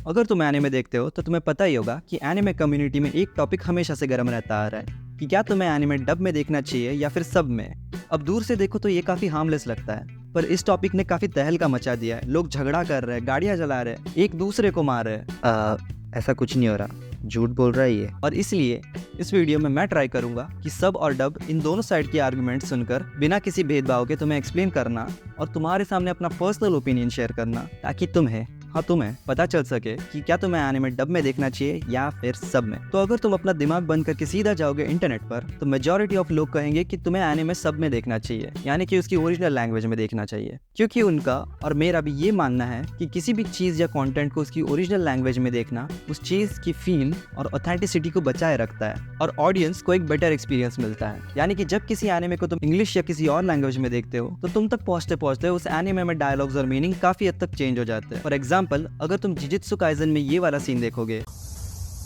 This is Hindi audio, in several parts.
अगर तुम एनिमे देखते हो तो तुम्हें पता ही होगा कि एनिमे कम्युनिटी में एक टॉपिक हमेशा से गर्म रहता आ रहा है कि क्या तुम्हें एनिमे डब में देखना चाहिए या फिर सब में। अब दूर से देखो तो ये काफी हार्मलेस लगता है, पर इस टॉपिक ने काफी तहलका मचा दिया है। लोग झगड़ा कर रहे हैं, गाड़ियां जला रहे हैं, एक दूसरे को मार रहे हैं। ऐसा कुछ नहीं हो रहा, झूठ बोल रहा है ये। और इसलिए इस वीडियो में मैं ट्राई करूंगा कि सब और डब इन दोनों साइड के आर्गुमेंट सुनकर बिना किसी भेदभाव के तुम्हें एक्सप्लेन करना और तुम्हारे सामने अपना पर्सनल ओपिनियन शेयर करना, ताकि तुम्हें पता चल सके कि क्या तुम्हें एनिमे डब में देखना चाहिए या फिर सब में। तो अगर तुम अपना दिमाग बंद करके सीधा जाओगे इंटरनेट पर, तो मेजॉरिटी ऑफ लोग कहेंगे कि तुम्हें एनिमे सब में देखना चाहिए, यानी कि उसकी ओरिजिनल लैंग्वेज में देखना चाहिए। क्योंकि उनका और मेरा भी ये मानना है कि किसी भी चीज या कंटेंट को उसकी ओरिजिनल लैंग्वेज में देखना उस चीज की फील और ऑथेंटिसिटी को बचाए रखता है और ऑडियंस को एक बेटर एक्सपीरियंस मिलता है। यानी कि जब किसी एनिमे को तुम इंग्लिश या किसी और लैंग्वेज में देखते हो तो तुम तक पहुंचते पहुंचते उस एनिमे में डायलॉग्स और मीनिंग काफी हद तक चेंज हो जाते हैं। फॉर एग्जाम्पल, अगर तुम जुजुत्सु काइसेन में ये वाला सीन देखोगे।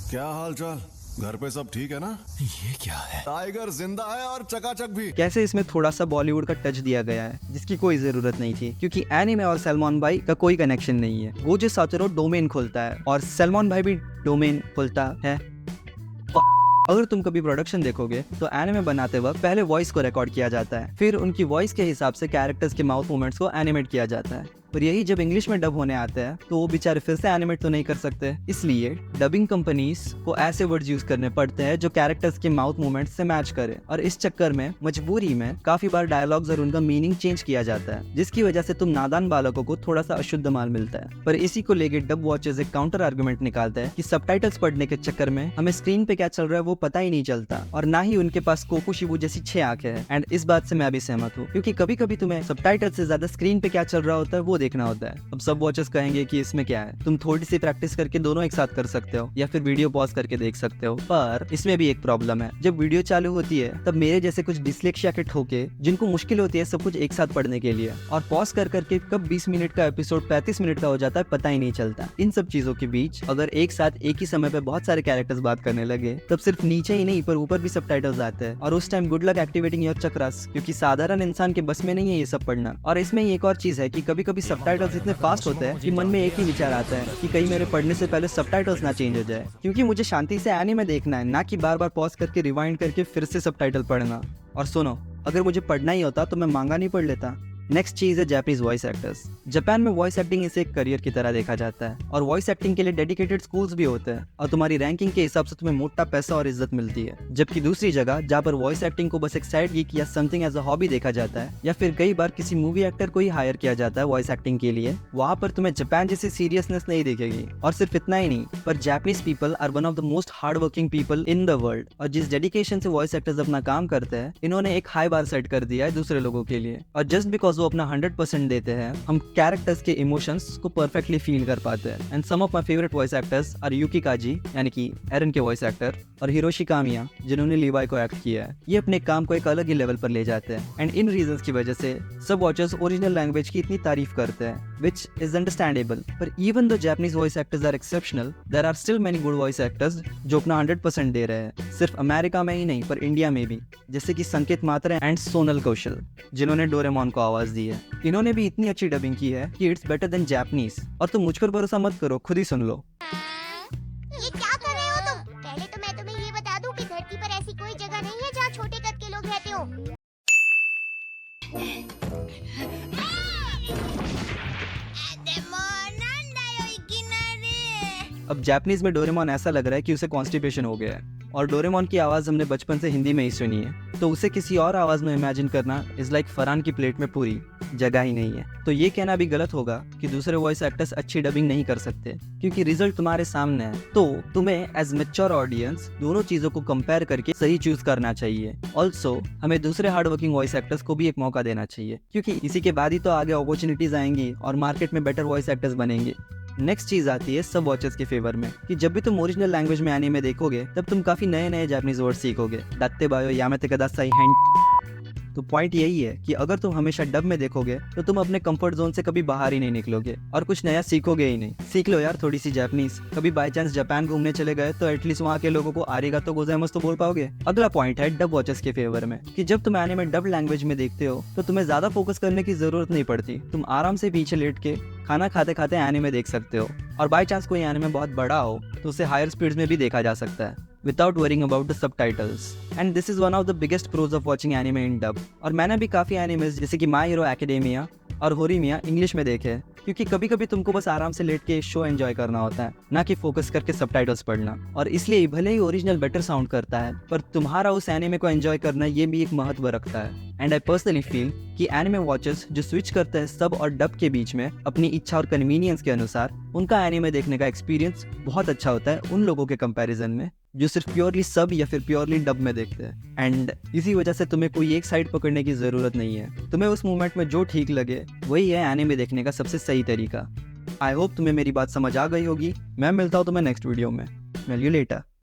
क्या हाल चाल, घर पे सब ठीक है ना? ये क्या है? टाइगर जिंदा है और चकाचक भी। कैसे इसमें थोड़ा सा बॉलीवुड का टच दिया गया है जिसकी कोई जरूरत नहीं थी, क्योंकि एनिमे और सलमान भाई का कोई कनेक्शन नहीं है। गोजो सातोरू डोमेन खोलता है और सलमान भाई भी डोमेन खोलता है। अगर तुम कभी प्रोडक्शन देखोगे तो एनिमे बनाते वक्त पहले वॉइस को रिकॉर्ड किया जाता है, फिर उनकी वॉइस के हिसाब से कैरेक्टर्स के माउथ मूवमेंट्स को एनिमेट किया जाता है। पर यही जब इंग्लिश में डब होने आते हैं तो वो बेचारे फिर से एनिमेट तो नहीं कर सकते, इसलिए डबिंग कंपनीज को ऐसे वर्ड्स यूज करने पड़ते हैं जो कैरेक्टर्स के माउथ मूवमेंट से मैच करे। और इस चक्कर में मजबूरी में काफी बार डायलॉग्स और उनका मीनिंग चेंज किया जाता है, जिसकी वजह से तुम नादान बालकों को थोड़ा सा अशुद्ध माल मिलता है। पर इसी को लेके डब वॉचर्स एक काउंटर आर्गुमेंट निकालते हैं कि सबटाइटल्स पढ़ने के चक्कर में हमें स्क्रीन पे क्या चल रहा है वो पता ही नहीं चलता, और ना ही उनके पास कोको शिबू जैसी 6 आंखें हैं। एंड इस बात से मैं भी सहमत हूँ, क्योंकि कभी कभी तुम्हें सबटाइटल से ज्यादा स्क्रीन पे क्या चल रहा होता है वो देखना होता है। अब सब वॉचर्स कहेंगे कि इसमें क्या है, तुम थोड़ी सी प्रैक्टिस करके दोनों एक साथ कर सकते हो या फिर वीडियो पॉज करके देख सकते हो। पर इसमें भी एक प्रॉब्लम है, जब वीडियो चालू होती है तब मेरे जैसे कुछ डिसलेक्सिया के ठोके जिनको मुश्किल होती है सब कुछ एक साथ पढ़ने के लिए, और पॉज कर करके कब 20 मिनट का एपिसोड 35 मिनट का हो जाता है पता ही नहीं चलता। इन सब चीजों के बीच अगर एक साथ एक ही समय पे बहुत सारे कैरेक्टर्स बात करने लगे तब सिर्फ नीचे ही नहीं पर ऊपर भी सबटाइटल्स आते हैं, और उस time good luck activating your chakras, क्योंकि साधारण इंसान के बस में नहीं है ये सब पढ़ना। और इसमें एक और चीज है कि कभी कभी सबटाइटल्स इतने फास्ट होते हैं कि मन में एक ही विचार आता है कि कहीं मेरे पढ़ने से पहले सबटाइटल्स ना चेंज हो जाए, क्योंकि मुझे शांति से एनीमे देखना है, ना कि बार बार पॉज करके रिवाइंड करके फिर से सबटाइटल पढ़ना। और सुनो, अगर मुझे पढ़ना ही होता तो मैं मांगा नहीं पढ़ लेता। नेक्स्ट चीज है जापानीज वॉइस एक्टर्स। जापान में वॉइस एक्टिंग इसे एक करियर की तरह देखा जाता है, और वॉइस एक्टिंग के लिए डेडिकेटेड स्कूल्स भी होते हैं, और तुम्हारी रैंकिंग के हिसाब से तुम्हें मोटा पैसा और इज्जत मिलती है। जबकि दूसरी जगह जहाँ पर वॉइस एक्टिंग को बस एक साइड गिग या समथिंग एज अ हॉबी देखा जाता है, या फिर कई बार किसी मूवी एक्टर को ही हायर किया जाता है वॉइस एक्टिंग के लिए, वहाँ पर तुम्हें जापान जैसी सीरियसनेस नहीं दिखेगी। और सिर्फ इतना ही नहीं, पर Japanese people are one of the most hard working people in the world, और जिस डेडिकेशन से वॉइस एक्टर्स अपना काम करते हैं, इन्होंने एक हाई बार सेट कर दिया है दूसरे लोगों के लिए। और जस्ट बिकॉज वो अपना 100% देते हैं, हम कैरेक्टर्स के इमोशंस को परफेक्टली फील कर पाते हैं। And some of my favourite voice actors are Yuki Kaji, यानी कि एरन के वॉइस एक्टर, और हिरोशी कामिया, जिन्होंने लीवाई को एक्ट किया है। ये अपने काम को एक अलग ही लेवल पर ले जाते हैं, एंड इन रीजंस की वजह से सब वॉचर्स ओरिजिनल लैंग्वेज की इतनी तारीफ करते हैं, which is understandable. पर even though Japanese voice actors are exceptional, there are still many good voice actors जो अपना 100% दे रहे हैं, सिर्फ अमेरिका में ही नहीं पर इंडिया में भी, जैसे कि संकेत मात्रे एंड सोनल कौशल, जिन्होंने डोरेमोन को आवाज दी है। इन्होंने भी इतनी अच्छी डबिंग की है कि इट्स बेटर देन जापानीज। और तुम मुझ पर भरोसा मत करो, खुद ही सुन लो। ये क्या कर रहे हो तुम? पहले तो मैं तुम्हें ये बता दूं कि धरती पर ऐसी कोई जगह नहीं है जहाँ छोटे कद के लोग रहते हो। अब जापानीज में डोरेमोन ऐसा लग रहा है कि उसे कॉन्स्टिपेशन हो गया है, और डोरेमोन की आवाज हमने बचपन से हिंदी में ही सुनी है, तो उसे किसी और आवाज में इमेजिन करना इज लाइक फरहान की प्लेट में पूरी जगह ही नहीं है। तो ये कहना भी गलत होगा कि दूसरे वॉइस एक्टर्स अच्छी डबिंग नहीं कर सकते, क्योंकि रिजल्ट तुम्हारे सामने है। तो तुम्हें एज मैच्योर ऑडियंस दोनों चीजों को कंपेयर करके सही चूज करना चाहिए। ऑल्सो हमें दूसरे हार्ड वर्किंग वॉइस एक्टर्स को भी एक मौका देना चाहिए, क्योंकि इसी के बाद ही तो आगे अपॉर्चुनिटीज आएंगी और मार्केट में बेटर वॉइस एक्टर्स बनेंगे। नेक्स्ट चीज आती है सब वॉचर्स के फेवर में, कि जब भी तुम ओरिजिनल लैंग्वेज में एनीमे देखोगे तब तुम काफी नए नए जापानीज वर्ड सीखोगे। दत्ते बायो यामेते कदासाई हैंड, तो पॉइंट यही है कि अगर तुम हमेशा डब में देखोगे तो तुम अपने कंफर्ट जोन से कभी बाहर ही नहीं निकलोगे और कुछ नया सीखोगे ही नहीं। सीख लो यार थोड़ी सी जापानीज। कभी बाय चांस जापान घूमने चले गए तो एटलीस्ट वहाँ के लोगों को आरिगातो गोजाइमासु तो बोल पाओगे। अगला पॉइंट है डब वॉचर्स के फेवर में, कि जब तुम एनिमे डब लैंग्वेज में देखते हो तो तुम्हें ज्यादा फोकस करने की जरूरत नहीं पड़ती। तुम आराम से पीछे लेट के खाना खाते खाते एनिमे देख सकते हो, और बाय चांस कोई एनिमे बहुत बड़ा हो तो उसे हायर स्पीड्स में भी देखा जा सकता है without worrying about the subtitles. And this is one of the biggest pros of watching anime in dub. और मैंने भी काफ़ी एनिमेज जैसे कि माई हीरो एकेडेमिया और होरीमिया इंग्लिश में देखे हैं, क्योंकि कभी कभी तुमको बस आराम से लेट के शो एंजॉय करना होता है, ना कि फोकस करके सबटाइटल्स पढ़ना। और इसलिए भले ही ओरिजिनल बेटर साउंड करता है, पर तुम्हारा उस एनिमे को एंजॉय करना ये भी एक महत्व रखता है। एंड आई पर्सनली फील कि एनिमे वॉचर्स जो स्विच करते हैं सब और डब के बीच में अपनी इच्छा और कन्वीनियंस के अनुसार, उनका एनिमे देखने का एक्सपीरियंस बहुत अच्छा होता है उन लोगों के कंपैरिजन में जो सिर्फ प्योरली सब या फिर प्योरली डब में देखते हैं। एंड इसी वजह से तुम्हें कोई एक साइड पकड़ने की जरूरत नहीं है। तुम्हें उस मोमेंट में जो ठीक लगे वही है एनिमे देखने का सबसे सही तरीका। आई होप तुम्हें मेरी बात समझ आ गई होगी। मैं मिलता हूँ तुम्हें नेक्स्ट वीडियो में। मिल यू लेटर।